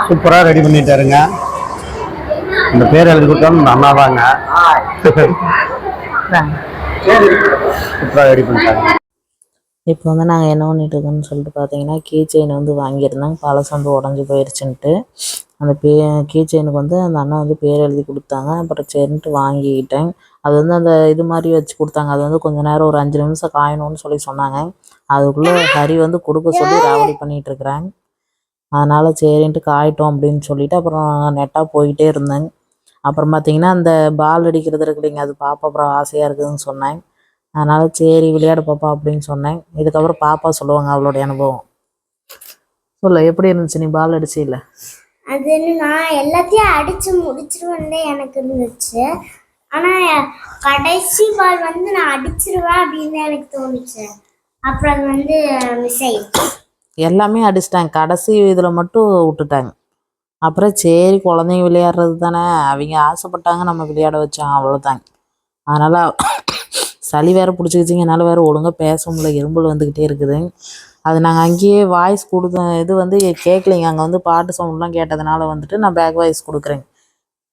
சூப்பராக ரெடி பண்ணிட்டாருங்க. இந்த பேர் எழுதி கொடுத்தோம் அண்ணா தாங்க. சூப்பராக ரெடி பண்ணிட்டாங்க. இப்போ வந்து நாங்கள் என்ன பண்ணிட்டு இருக்கோம்னு சொல்லிட்டு பார்த்தீங்கன்னா, கீ செயின் வந்து வாங்கியிருந்தோம். பழசு வந்து உடஞ்சி போயிடுச்சுன்ட்டு அந்த கீ செயினுக்கு வந்து அந்த அண்ணா வந்து பேர் எழுதி கொடுத்தாங்க. அப்புறம் சரின்ட்டு வாங்கிக்கிட்டேன். அது வந்து அந்த இது மாதிரி வச்சு கொடுத்தாங்க. அது வந்து கொஞ்ச நேரம் ஒரு 5 நிமிஷம் காயணும்னு சொல்லி சொன்னாங்க. அதுக்குள்ளே ஹரி வந்து கொடுக்க சொல்லி ராவடி பண்ணிகிட்டு இருக்கிறாங்க. அதனால் சரின்ட்டு காயட்டும் அப்படின்னு சொல்லிவிட்டு அப்புறம் நெட்டாக போய்கிட்டே இருந்தேங்க. அப்புறம் பார்த்தீங்கன்னா அந்த பால் அடிக்கிறது இருக்கு இல்லைங்க, அது பாப்பா அப்புறம் ஆசையாக இருக்குதுன்னு சொன்னேன். அதனால் சரி விளையாட பாப்பா அப்படின்னு சொன்னேன். இதுக்கப்புறம் பாப்பா சொல்லுவாங்க அவளுடைய அனுபவம். சொல்ல எப்படி இருந்துச்சு நீ பால் அடிச்சு? இல்லை, அது நான் எல்லாத்தையும் அடிச்சு முடிச்சிருவேன் எனக்கு இருந்துச்சு. ஆனால் கடைசி பால் வந்து நான் அடிச்சிருவேன் அப்படின்னு எனக்கு தோணுச்சு. அப்புறம் அது வந்து மிஸ் ஆயிடுச்சு. எல்லாமே அடிச்சிட்டாங்க, கடைசி இதில் மட்டும் விட்டுட்டாங்க. அப்புறம் சரி குழந்தைங்க விளையாடுறது தானே, அவங்க ஆசைப்பட்டாங்க, நம்ம விளையாட வச்சோம், அவ்வளோதாங்க. அதனால் சளி வேறு பிடிச்சிக்கிச்சிங்க, என்னால் வேறு ஒழுங்காக பேச முடியல, எறும்பல் வந்துக்கிட்டே இருக்குது. அது நாங்கள் அங்கேயே வாய்ஸ் கொடுத்த இது வந்து கேட்கலைங்க. அங்கே வந்து பாட்டு சவுண்ட்லாம் கேட்டதுனால வந்துட்டு நான் பேக் வாய்ஸ் கொடுக்குறேங்க.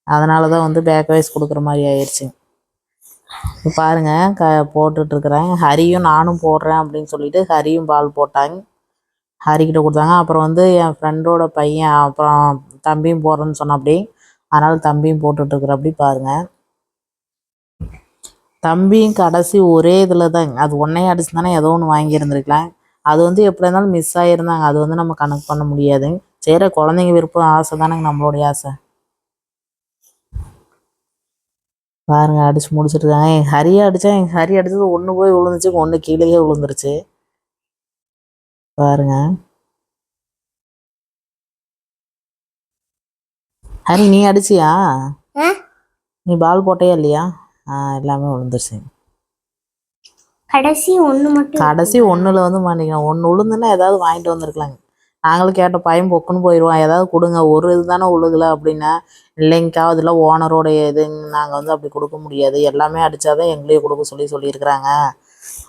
அதனால தான் வந்து பேக் வாய்ஸ் கொடுக்குற மாதிரி ஆயிடுச்சு. இப்போ பாருங்கள் போட்டுட்ருக்குறேன். ஹரியும் நானும் போடுறேன் அப்படின்னு சொல்லிட்டு ஹரியும் பால் போட்டாங்க. ஹரிக்கிட்ட கொடுத்தாங்க. அப்புறம் வந்து என் ஃப்ரெண்டோட பையன் அப்புறம் தம்பியும் போடுறேன்னு சொன்ன அப்படி, அதனால் தம்பியும் போட்டுட்ருக்குற அப்படி பாருங்கள். தம்பியும் கடைசி ஒரே இதில் தாங்க, அது ஒன்றையும் அடிச்சுதானே ஏதோ ஒன்று வாங்கியிருந்துருக்கலாம். அது வந்து எப்படி இருந்தாலும் மிஸ் ஆகிருந்தாங்க. அது வந்து நம்ம கணக்கு பண்ண முடியாதுங்க. சரி குழந்தைங்க விருப்பம், ஆசை தானேங்க நம்மளுடைய ஆசை. பாருங்க அடிச்சு முடிச்சுட்டுருக்காங்க. எங்கள் ஹரியை அடித்தா, எங்கள் ஹரி அடித்தது ஒன்று போய் விழுந்துச்சு, ஒன்று கீழேயே விழுந்துருச்சு. பாருங்க ஹரி நீ அடிச்சியா? நீ பால் போட்டையா இல்லையா? எல்லாமே விழுந்துருச்சு. கடைசி ஒன்றில் வந்து மாட்டிக்கலாம். ஒன்று விழுந்துன்னா ஏதாவது வாங்கிட்டு வந்திருக்கலாங்க. நாங்களும் கேட்ட பையன் பொக்குன்னு போயிடுவான், ஏதாவது கொடுங்க, ஒரு இது தானே உழுகலை அப்படின்னா. இல்லைங்கக்கா அதெல்லாம் ஓனரோடைய இதுங்க, நாங்கள் வந்து அப்படி கொடுக்க முடியாது, எல்லாமே அடித்தாதான் எங்களையே கொடுக்க சொல்லியிருக்கிறாங்க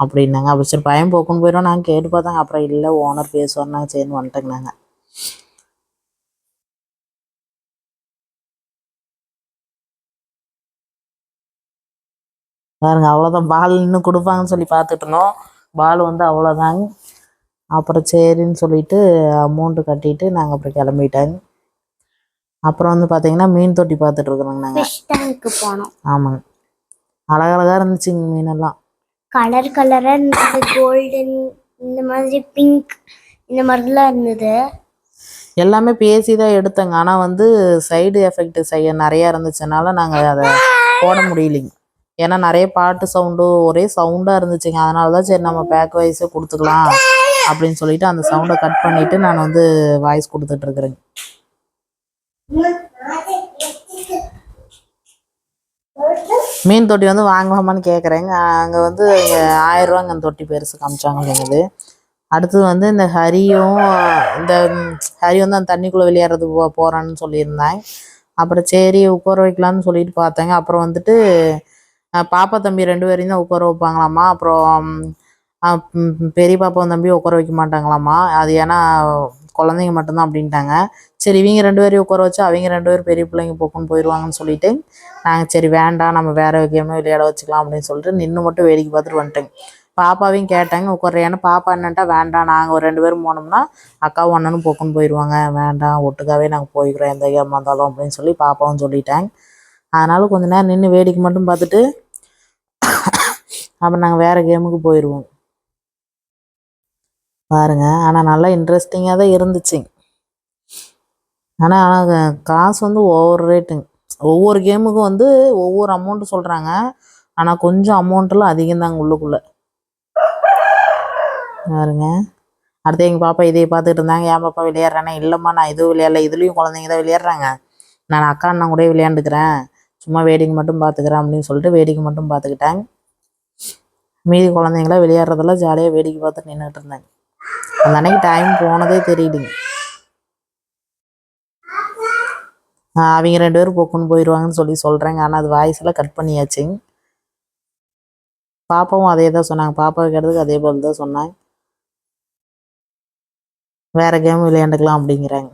அப்படின்னாங்க. அப்படி சரி பையன் பொக்குன்னு போயிடுவோம் நாங்கள் கேட்டு பார்த்தாங்க. அப்புறம் இல்லை ஓனர் பேசுவார்னாங்க, சரின்னு வந்துட்டேங்க நாங்கள். பாருங்க அவ்வளோதான், பால் இன்னும் கொடுப்பாங்கன்னு சொல்லி பார்த்துட்டு இருந்தோம். பால் வந்து அவ்வளோதாங்க. அப்புறம் சரின்னு சொல்லிட்டு அமௌண்ட்டு கட்டிட்டு நாங்கள் அப்புறம் கிளம்பிட்டேங்க. அப்புறம் வந்து பார்த்தீங்கன்னா மீன் தொட்டி பார்த்துட்ருக்குறோங்க நாங்கள். போனோம். ஆமாங்க, அழகழகாக இருந்துச்சுங்க மீனெல்லாம். கலர் கலராக இருந்தது, கோல்டன் இந்த மாதிரி பிங்க் இந்த மாதிரிலாம் இருந்தது. எல்லாமே பேசி தான் எடுத்தேங்க. ஆனால் வந்து சைடு எஃபெக்ட் நிறையா இருந்துச்சுனால நாங்கள் அதை போட முடியலைங்க. ஏன்னா நிறைய பாட்டு சவுண்டு ஒரே சவுண்டாக இருந்துச்சுங்க. அதனால தான் சரி நம்ம பேக் வாய்ஸே கொடுத்துக்கலாம் அப்படின்னு சொல்லிட்டு அந்த சவுண்டை கட் பண்ணிவிட்டு நான் வந்து வாய்ஸ் கொடுத்துட்ருக்குறேங்க. மீன் தொட்டி வந்து வாங்கலாமான்னு கேட்குறேங்க. அங்கே வந்து 1000 ரூபாங்க அந்த தொட்டி பெருசு காமிச்சாங்க இல்லைங்குது. அடுத்தது வந்து இந்த ஹரியும் இந்த ஹரி வந்து அந்த தண்ணிக்குள்ளே விளையாடுறதுக்கு போகிறான்னு சொல்லியிருந்தேன். அப்புறம் சரி உட்கார வைக்கலான்னு சொல்லிட்டு பார்த்தேங்க. அப்புறம் வந்துட்டு பாப்பா தம்பி 2 பேரையும் தான் உட்கார வைப்பாங்களாம்மா. அப்புறம் பெரிய பாப்பாவும் தம்பியும் உட்கார வைக்க மாட்டாங்களாம்மா. அது ஏன்னா குழந்தைங்க மட்டும்தான் அப்படின்ட்டாங்க. சரி இவங்க 2 பேரையும் உட்கார வச்சு அவங்க 2 பேரும் பெரிய பிள்ளைங்க போக்குன்னு போயிடுவாங்கன்னு சொல்லிட்டு நாங்கள் சரி வேண்டாம் நம்ம வேறு கேமே விளையாட வச்சுக்கலாம் அப்படின்னு சொல்லிட்டு நின்று மட்டும் வேடிக்கை பார்த்துட்டு வந்துட்டேங்க. பாப்பாவையும் கேட்டாங்க உட்கார்றேன்னு. பாப்பா என்னன்ட்டா வேண்டாம், நாங்கள் ஒரு 2 பேரும் போனோம்னா அக்காவும் அண்ணனும் போக்குன்னு போயிடுவாங்க, வேண்டாம் ஒட்டுக்காவே நாங்கள் போய்க்கிறோம் எந்த கேமாக இருந்தாலும் அப்படின்னு சொல்லி பாப்பாவும் சொல்லிட்டாங்க. அதனால கொஞ்ச நேரம் நின்று வேடிக்கை மட்டும் பார்த்துட்டு அப்புறம் நாங்கள் வேறு கேமுக்கு போயிடுவோம். பாருங்க ஆனால் நல்லா இன்ட்ரெஸ்டிங்காக தான் இருந்துச்சு. ஆனால் காசு வந்து ஓவர் ரேட்டுங்க. ஒவ்வொரு கேமுக்கும் வந்து ஒவ்வொரு அமௌண்ட்டு சொல்கிறாங்க. ஆனால் கொஞ்சம் அமௌண்ட்டெல்லாம் அதிகம்தாங்க உள்ளுக்குள்ளே. பாருங்க அடுத்து எங்கள் பாப்பா இதையை பார்த்துட்டு இருந்தாங்க. என் பாப்பா விளையாடுறேன்னா, இல்லைம்மா நான் இதுவும் விளையாடல, இதுலேயும் குழந்தைங்க தான் விளையாடுறாங்க, நான் அக்கா அண்ணன் கூட விளையாண்டுக்கிறேன், சும்மா வேடிக்கை மட்டும் பார்த்துக்கிறேன் அப்படின்னு சொல்லிட்டு வேடிக்கை மட்டும் பார்த்துக்கிட்டேன். மீதி குழந்தைங்களாம் விளையாடுறதெல்லாம் ஜாலியாக வேடிக்கை பார்த்துட்டு நின்றுட்டு இருந்தாங்க. அந்த அன்னைக்கு டைம் போனதே தெரியுதுங்க. அவங்க 2 பேரும் போக்குன்னு போயிடுவாங்கன்னு சொல்கிறேங்க. ஆனால் அது வாய்ஸெல்லாம் கட் பண்ணியாச்சுங்க. பாப்பாவும் அதே தான் சொன்னாங்க, பாப்பா கேட்டதுக்கு அதே போல் தான் சொன்னாங்க, வேறு கேம் விளையாண்டுக்கலாம் அப்படிங்கிறாங்க.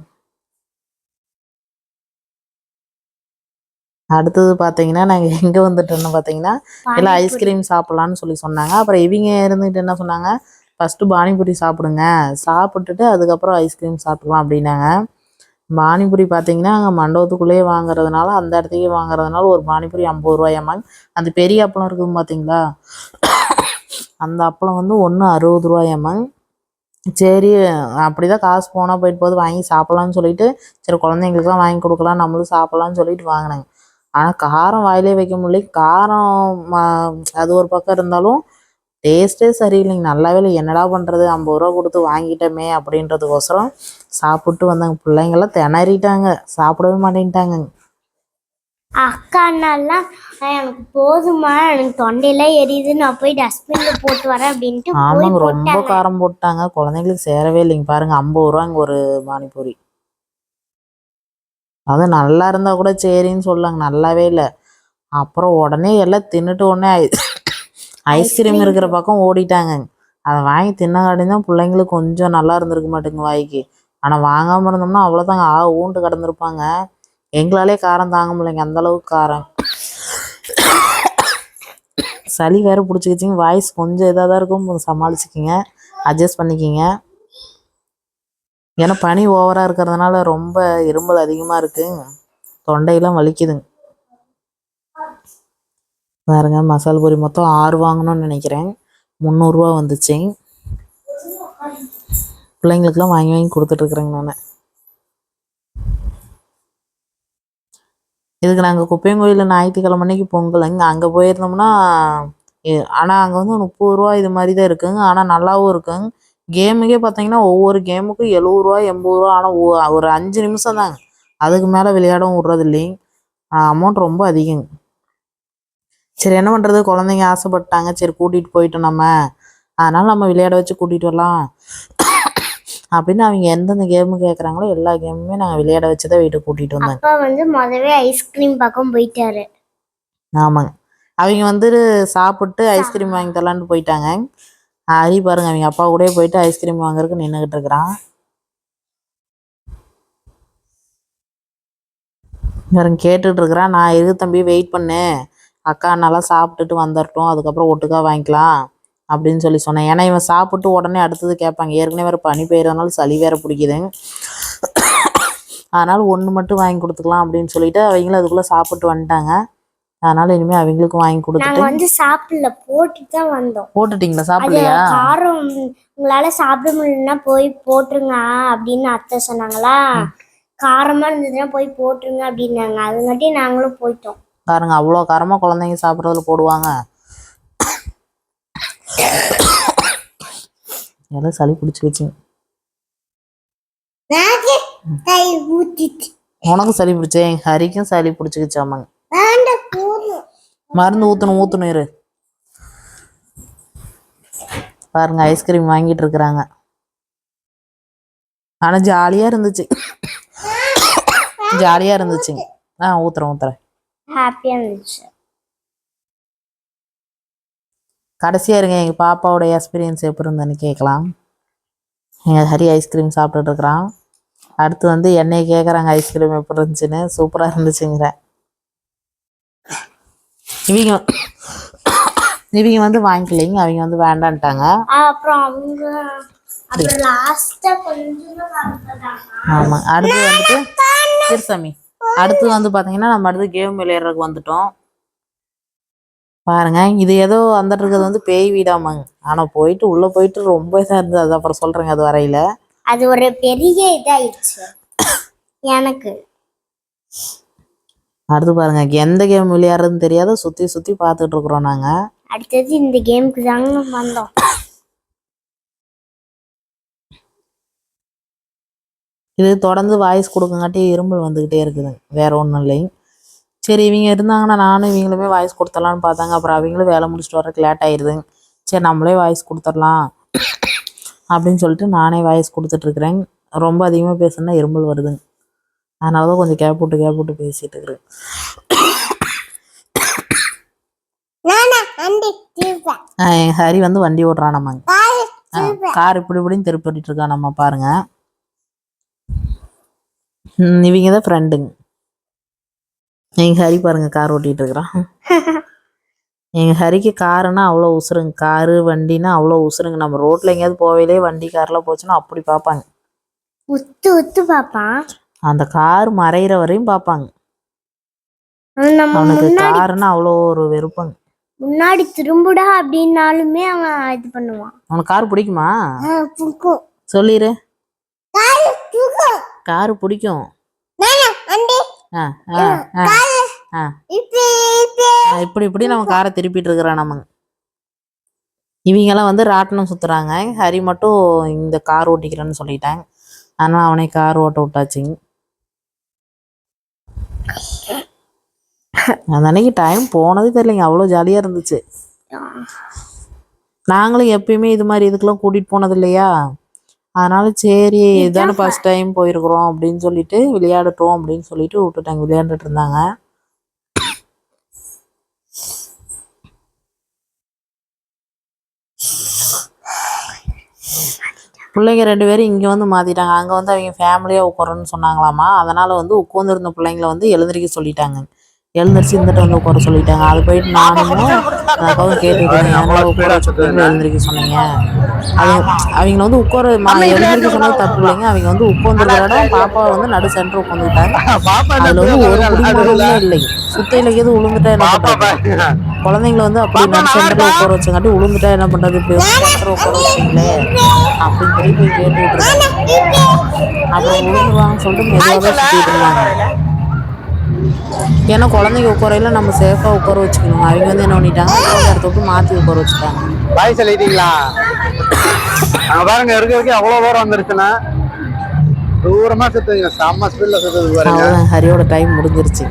அடுத்தது பார்த்தீங்கன்னா நாங்கள் எங்கே வந்துட்டோம்னு பார்த்தீங்கன்னா எல்லாம் ஐஸ்கிரீம் சாப்பிட்லான்னு சொல்லி சொன்னாங்க. அப்புறம் இவங்க இருந்துட்டு என்ன சொன்னாங்க, ஃபஸ்ட்டு பானிபூரி சாப்பிடுங்க, சாப்பிட்டுட்டு அதுக்கப்புறம் ஐஸ்கிரீம் சாப்பிட்லாம் அப்படின்னாங்க. பானிபூரி பார்த்தீங்கன்னா அங்கே மண்டபத்துக்குள்ளேயே வாங்குறதுனால அந்த இடத்துக்கே வாங்குறதுனால ஒரு பானிபூரி 50 ரூபாயாமாங்க. அந்த பெரிய அப்பளம் இருக்குது பார்த்தீங்களா, அந்த அப்பளம் வந்து ஒன்று 60 ரூபாயாமாங்க. சரி அப்படிதான் காசு போனால் போயிட்டு போது வாங்கி சாப்பிட்லான்னு சொல்லிட்டு சரி குழந்தைங்களுக்குலாம் வாங்கி கொடுக்கலாம் நம்மளும் சாப்பிட்லான்னு சொல்லிட்டு வாங்கினாங்க. ஆனால் காரம் வாயிலே வைக்க முடியல. காரம் அது ஒரு பக்கம் இருந்தாலும் டேஸ்ட்டே சரியில்லைங்க. நல்லாவே இல்லை. என்னடா பண்ணுறது, 50 ரூபா கொடுத்து வாங்கிட்டோமே அப்படின்றதுக்கோசரம் சாப்பிட்டு வந்தாங்க. பிள்ளைங்கள்லாம் திணறிட்டாங்க, சாப்பிடவே மாட்டேன்ட்டாங்க. அக்கானாலாம் எனக்கு போதுமா, எனக்கு தொண்டையெல்லாம் எரியுது, நான் போய் டஸ்ட்பின்ல போட்டு வரேன் அப்படின்ட்டு ஆமாங்க, ரொம்ப காரம் போட்டாங்க. குழந்தைங்களுக்கு சேரவே இல்லைங்க. பாருங்க 50 ரூபாங்க ஒரு பானிபூரி. அது நல்லா இருந்தா கூட சரின்னு சொல்லாங்க, நல்லாவே இல்லை. அப்புறம் உடனே எல்லாம் தின்னுட்டு உடனே ஐஸ்கிரீம் இருக்கிற பக்கம் ஓடிட்டாங்க. அதை வாங்கி தின்னங்காட்டி தான் பிள்ளைங்களுக்கு கொஞ்சம் நல்லா இருந்திருக்க மாட்டேங்க வாய்க்கு. ஆனால் வாங்காமல் இருந்தோம்னா அவ்வளோதாங்க, ஊண்டு கிடந்திருப்பாங்க. எங்களாலே காரம் தாங்க முடியலைங்க, அந்தளவுக்கு காரம். சளி வேறு பிடிச்சிக்கிச்சிங்க. வாய்ஸ் கொஞ்சம் இதாக தான் இருக்கும், சமாளிச்சுக்கிங்க, அட்ஜஸ்ட் பண்ணிக்கிங்க. ஏன்னா பனி ஓவராக இருக்கிறதுனால ரொம்ப இருமல் அதிகமாக இருக்குங்க, தொண்டையெல்லாம் வலிக்குதுங்க. பாருங்க மசால் பூரி மொத்தம் 6 வாங்கணும்னு நினைக்கிறேன். 300 ரூபா வந்துச்சு. பிள்ளைங்களுக்குலாம் வாங்கி வாங்கி கொடுத்துட்ருக்குறேங்க நான். இதுக்கு நாங்கள் குப்பையங்கோயிலில் ஞாயிற்றுக்கிழமை அன்னைக்கு பொங்கலுங்க அங்கே போயிருந்தோம்னா, ஆனால் அங்கே வந்து 30 ரூபா இது மாதிரி தான் இருக்குங்க. ஆனால் நல்லாவும் இருக்குங்க. கேமுக்கே பார்த்தீங்கன்னா ஒவ்வொரு கேமுக்கும் 70 ரூபா 80 ரூபா. ஆனால் ஒரு 5 நிமிஷம் தாங்க, அதுக்கு மேலே விளையாடவும் விட்றது இல்லைங்க. அமௌண்ட் ரொம்ப அதிகங்க. சரி என்ன பண்ணுறது, குழந்தைங்க ஆசைப்பட்டாங்க, சரி கூட்டிகிட்டு போயிட்டோம் நம்ம, அதனால் நம்ம விளையாட வச்சு கூட்டிகிட்டு வரலாம் அப்படின்னு அவங்க எந்தெந்த கேமு கேட்குறாங்களோ எல்லா கேமுமே நாங்கள் விளையாட வச்சு தான் வீட்டுக்கு கூட்டிகிட்டு வந்தோங்க. அப்பா வந்து முதவே ஐஸ்கிரீம் பக்கம் போயிட்டாரு. ஆமாங்க, அவங்க வந்து சாப்பிட்டு ஐஸ்கிரீம் வாங்கி தரலான்ட்டு போயிட்டாங்க. ஹரி பாருங்க அவங்க அப்பா கூட போயிட்டு ஐஸ்கிரீம் வாங்குறதுக்கு நின்றுக்கிட்டு இருக்கிறான். பாருங்க கேட்டுட்டு இருக்கிறான். நான் இருக்கு தம்பி, வெயிட் பண்ணு, அக்கா நல்லா சாப்பிட்டுட்டு வந்துடட்டும், அதுக்கப்புறம் ஒட்டுக்கா வாங்கிக்கலாம் அப்படின்னு சொல்லி சொன்னேன். ஏன்னா இவன் சாப்பிட்டு உடனே அடுத்தது கேட்பாங்க. ஏற்கனவே வேறு பனி பெய்யறதுனால சளி வேறு பிடிக்குதுங்க. அதனால் ஒன்று மட்டும் வாங்கி கொடுத்துக்கலாம் அப்படின்னு சொல்லிட்டு அவங்களும் அதுக்குள்ளே சாப்பிட்டு வந்துட்டாங்க. அதனால் இனிமேல் அவங்களுக்கும் வாங்கி கொடுத்துட்டு வந்து சாப்பிடல, போட்டுட்டு தான் வந்தோம். போட்டுட்டிங்களா, சாப்பிடலையா? காரம் உங்களால சாப்பிட முடியலன்னா போய் போட்டுருங்க அப்படின்னு அத்தை சொன்னாங்களா. காரமாக இருந்ததுன்னா போய் போட்டுருங்க அப்படின்னாங்க. அதுங்காட்டி நாங்களும் போயிட்டோம். பாருங்க அவ்வளோ காரமாக குழந்தைங்க சாப்பிட்றதுல போடுவாங்க. எல்லாம் சளி பிடிச்சிக்கிச்சுங்க. உனக்கும் சளி பிடிச்சே, என் ஹரிக்கும் சளி பிடிச்சிக்கிச்சாமாங்க. மருந்து ஊற்றணும் இரு. பாருங்க ஐஸ்கிரீம் வாங்கிட்டு இருக்கிறாங்க. ஆனால் ஜாலியாக இருந்துச்சு, ஜாலியாக இருந்துச்சுங்க. ஊத்துறேன் ஹாப்பியாக இருந்துச்சு. கடைசியாக இருங்க, எங்கள் பாப்பாவோட எக்ஸ்பீரியன்ஸ் எப்படி இருந்ததுன்னு கேட்கலாம். எங்கள் ஹரி ஐஸ்கிரீம் சாப்பிட்டுட்டு இருக்கிறான். அடுத்து வந்து என்னை கேட்குறாங்க ஐஸ்கிரீம் எப்படி இருந்துச்சுன்னு. சூப்பராக இருந்துச்சுங்கிறேன். இவங்க வந்து வாங்கிக்கலைங்க, அவங்க வந்து வேண்டான்ட்டாங்க. அப்புறம் ஆமாம், அடுத்து வந்துட்டு திருசாமி அடுத்து வந்து பார்த்தீங்கன்னா நம்ம அடுத்து கேம் விளையாடுறதுக்கு வந்துட்டோம். பாருங்க இது ஏதோ வந்துட்டு இருக்கிறது வந்து பேய் வீடாமாங்க. ஆனால் போயிட்டு உள்ளே போயிட்டு ரொம்ப இதாக இருந்தது. அது அப்புறம் சொல்கிறேங்க, அது வரையில அது ஒரு பெரிய இதாயிடுச்சு எனக்கு. அடுத்து பாருங்க எந்த கேம் விளையாடுறதுன்னு தெரியாத சுற்றி சுற்றி பார்த்துட்டு இருக்கிறோம் நாங்கள். அடுத்தது இந்த கேமுக்கு தாங்க வந்தோம். இது தொடர்ந்து வாய்ஸ் கொடுக்கங்காட்டி இருமல் வந்துக்கிட்டே இருக்குது, வேற ஒன்றும் இல்லைங்க. சரி இவங்க இருந்தாங்கன்னா நானும் இவங்களுமே வாய்ஸ் கொடுத்துடலான்னு பார்த்தாங்க. அப்புறம் அவங்களும் வேலை முடிச்சுட்டு வரக்கு லேட் ஆயிடுதுங்க. சரி நம்மளே வாய்ஸ் கொடுத்துடலாம் அப்படின்னு சொல்லிட்டு நானே வாய்ஸ் கொடுத்துட்ருக்குறேங்க. ரொம்ப அதிகமாக பேசுனா இருமல் வருதுங்க, அதனால தான் கொஞ்சம் கேப் விட்டு பேசிகிட்டு இருக்கிறேன். என் ஹரி வந்து வண்டி ஓட்டுறான். நம்மங்க கார் இப்படின்னு திருப்பிட்டு இருக்கான். நம்ம பாருங்க இவங்க தான் ஃப்ரெண்டுங்க. எங்கள் ஹரி பாருங்க கார் ஓட்டிகிட்டு இருக்கிறான். எங்கள் ஹரிக்கு காருன்னா அவ்வளோ உசுருங்க. காரு வண்டின்னா அவ்வளோ உசுருங்க. நம்ம ரோட்டில் எங்கேயாவது போவையிலே வண்டி கார்லாம் போச்சுன்னா அப்படி பார்ப்பாங்க. உத்து உத்து பார்ப்பான். அந்த கார் மறையிற வரையும் பார்ப்பாங்க. அவனுக்கு காருன்னா அவ்வளோ ஒரு வெறுப்பாங்க. முன்னாடி திரும்புடா அப்படின்னாலுமே அவன் இது பண்ணுவான். அவனுக்கு கார் பிடிக்குமா? பிடிக்கும். சொல்லிடு. காரு பிடிக்கும். இப்படி இப்படி நம்ம காரை திருப்பிட்டு இருக்கிறான். நம்ம இவங்கெல்லாம் வந்து ராட்டினம் சுத்துறாங்க. ஹரி மட்டும் இந்த கார் ஓட்டிக்கிறேன்னு சொல்லிட்டாங்க. ஆனால் அவனை கார் ஓட்ட விட்டாச்சுங்க. அந்த அன்னைக்கு டைம் போனதே தெரியலைங்க. அவ்வளோ ஜாலியாக இருந்துச்சு. நாங்களும் எப்பயுமே இது மாதிரி இதுக்கெல்லாம் கூட்டிகிட்டு போனது இல்லையா, அதனால சரி இதுதானே ஃபர்ஸ்ட் டைம் போயிருக்கிறோம் அப்படின்னு சொல்லிட்டு விளையாடட்டும் அப்படின்னு சொல்லிட்டு விட்டுட்டாங்க. விளையாண்டுட்டு இருந்தாங்க. பிள்ளைங்க 2 பேரும் இங்கே வந்து மாற்றிட்டாங்க. அங்கே வந்து அவங்க ஃபேமிலியாக உட்காரன்னு சொன்னாங்களாமா. அதனால் வந்து உட்காந்துருந்த பிள்ளைங்களை வந்து எழுந்திரிக்க சொல்லிட்டாங்க. எழுந்திரிச்சு இருந்துட்டு வந்து உட்கார சொல்லிட்டாங்க. அது போயிட்டு நானும் அக்காவும் கேட்டுக்கிட்டேன், ஏன்னா உட்கார வச்சுட்டு எழுந்திரிக்க சொன்னீங்க. அவங்க வந்து எழுந்திரிக்க சொன்னது தப்பு இல்லைங்க. அவங்க வந்து உட்காந்துருக்கிறோட பாப்பாவை வந்து நடு சென்டர் உட்காந்துக்கிட்டாங்க. அதில் வந்து ஒரு குடிமுறையுமே இல்லைங்க. சுத்தையில எது விழுந்துட்டா என்ன பண்ணுறது? குழந்தைங்கள வந்து அப்படி நடு சென்டரில் உட்கார வச்சங்காட்டி விழுந்துட்டா என்ன பண்ணுறது? இப்படி வந்து சென்டர் உட்கார வச்சிங்களே அப்படின்னு சொல்லி போய் கேட்டுக்கிட்டு இருக்காங்க. அப்புறம் விழுந்துருவாங்கன்னு சொல்லிட்டு மெதுவாக தான் சுற்றிட்டு இருந்தாங்க. ஏன்னா குழந்தைங்க உட்காரையில நம்ம சேஃபாக உட்கார வச்சுக்கணும். அவங்க வந்து என்ன பண்ணிட்டாங்க, இடத்த விட்டு மாற்றி உட்கார வச்சுட்டாங்க. பாய் சொல்லிட்டீங்களா? அங்கே பாருங்க இருக்க அவ்வளோ தூரம் வந்துருச்சுன்னா தூரமாக சுற்றுங்க. செம்ம ஸ்பீடில் சுற்றுது பாருங்க. ஹரியோட டைம் முடிஞ்சிருச்சு.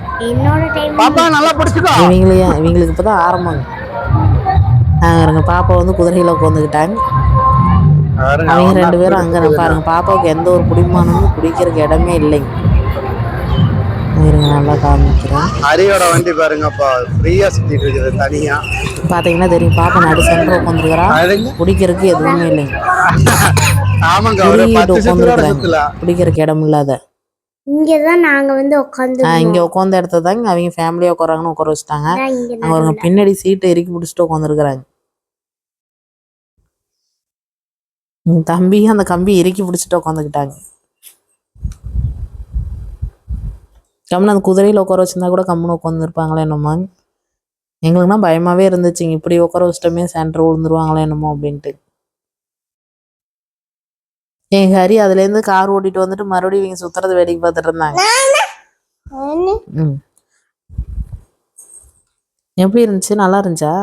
பாப்பா நல்லா பிடிச்சிக்கோ. இவங்களுக்கு இப்போ தான் ஆரம்பங்க. பாப்பா வந்து குதிரையில் உட்காந்துக்கிட்டாங்க. அவங்க 2 பேரும் அங்கே பாருங்க. பாப்பாவுக்கு எந்த ஒரு குடிமானமும் குடிக்கிறதுக்கு இடமே இல்லைங்க. நல்லா காமிக்கிறேன். ஹரியோட வண்டி பாருங்கப்பா, ஃப்ரீயா சுத்திட்டு இருக்குது தனியா. பாத்தீங்கன்னா தெரியும். பாப்பா நடு சென்டர் உட்காந்துருக்கிறா. குடிக்கிறதுக்கு எதுவுமே இல்லைங்க. குடிக்கிறதுக்கு இடம் இல்லாத இங்கதான் நாங்க வந்து உட்காந்து இங்க உட்காந்த இடத்த தாங்க அவங்க ஃபேமிலியா உட்காராங்கன்னு உட்கார வச்சுட்டாங்க. அவங்க பின்னாடி சீட்டை இறுக்கி பிடிச்சிட்டு உட்காந்துருக்குறாங்க. தம்பியும் அந்த கம்பி இறுக்கி பிடிச்சிட்டு உட்காந்துக்கிட்டாங்க. கம்முன்னு அந்த குதிரையில் உட்கார வச்சிருந்தா கூட கம்முன்னு உட்காந்துருப்பாங்களே என்னமோ. எங்களுக்குனா பயமாகவே இருந்துச்சுங்க. இப்படி உட்கார வச்சிட்டோமே சென்டர் விழுந்துருவாங்களே என்னமோ அப்படின்ட்டு. எங்கள் ஹரி அதுலேருந்து கார் ஓட்டிட்டு வந்துட்டு மறுபடியும் இவங்க சுற்றுறது வேடிக்கை பார்த்துட்டு இருந்தாங்க. எப்படி இருந்துச்சு? நல்லா இருந்துச்சா?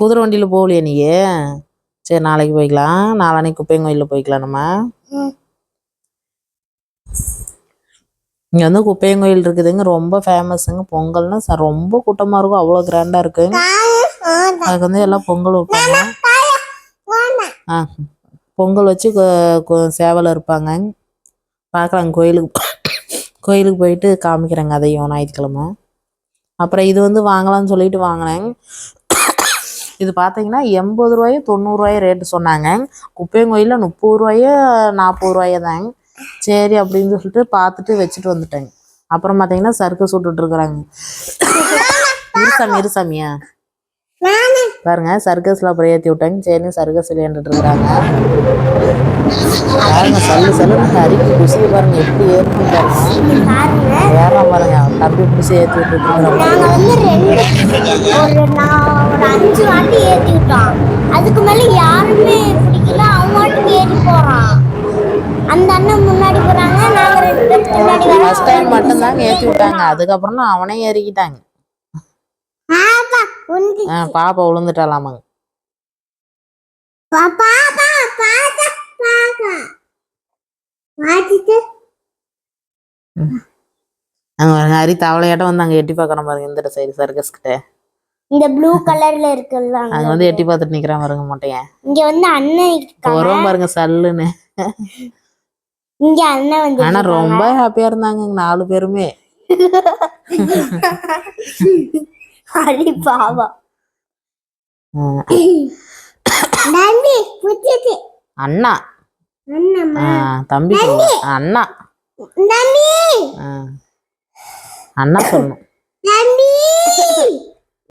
குதிரை வண்டியில் போகலையா நீ? சரி நாளைக்கு போய்க்கலாம். நாளானைக்கு குப்பையங்கோயிலில் போய்க்கலாம். நம்ம இங்கே வந்து குப்பையங்கோயில் இருக்குதுங்க. ரொம்ப ஃபேமஸுங்க. பொங்கல்னா ரொம்ப கூட்டமாக இருக்கும். அவ்வளோ கிராண்டாக இருக்குங்க. அதுக்கு வந்து எல்லாம் பொங்கல் வைப்பாங்க. பொங்கல் வச்சு சேவலை இருப்பாங்க. பார்க்கலாங்க. கோயிலுக்கு போயிட்டு காமிக்கிறேங்க அதையும் ஞாயிற்றுக்கிழமை. அப்புறம் இது வந்து வாங்கலாம்னு சொல்லிட்டு வாங்கினேங்க. இது பார்த்தீங்கன்னா 80 ரூபாயோ 90 ரூபாயோ ரேட்டு சொன்னாங்க. குப்பையங்கோயிலில் 30 ரூபாயோ 40 ரூபாயோ தாங்க. சரி அப்படின்னு சொல்லிட்டு பார்த்துட்டு வச்சுட்டு வந்துட்டேங்க. அப்புறம் பார்த்தீங்கன்னா சர்க்கஸ் விட்டுட்டு இருக்கிறாங்க. இருசாமியா பாருங்க, சர்க்கஸில் அப்புறம் ஏற்றி விட்டாங்க. சரின்னு சர்க்கஸ் விளையாண்டுட்டு இருக்கிறாங்க. பாருங்க சல்லுன்னு ஹரிக்கு குசியை பாருங்க எப்படி ஏற்றுன்னு பாருங்க. ஏறாம பாருங்க தம்பி குசி ஏற்றி விட்டுட்டு அதுக்கு மேல யாருமே பிடிக்கல. அவங்க ஏறி போறான். அந்த அண்ணன் முன்னாடி போறாங்க. நாங்க 2 பேர் பின்னாடி வரோம். ஃபர்ஸ்ட் டைம் மட்டும் தாங்க ஏற்றி விட்டாங்க. அதுக்கப்புறம் அவனே ஏறிக்கிட்டாங்க. பாப்பா விழுந்துட்டாலாமாங்க. ஹரி தவளையாட்டம் வந்து அங்க எட்டி பார்க்கணும் பாருங்க. இந்த சைடு சர்க்கஸ் கிட்ட இந்த ப்ளூ கலர்ல இருக்குல்ல, அங்க வந்து எட்டி பார்த்துட்டு நிக்கிறான் பாருங்க மாட்டேன். இங்க வந்து அண்ணன் வரும் பாருங்க சல்லுன்னு. இங்க அண்ணன் வந்து ஆனா ரொம்ப ஹாப்பியா இருந்தாங்க 4 பேருமே. ஹரி பாவா. அண்ணா தம்பி சொல்லணும். அண்ணா. அண்ணா சொல்லணும்.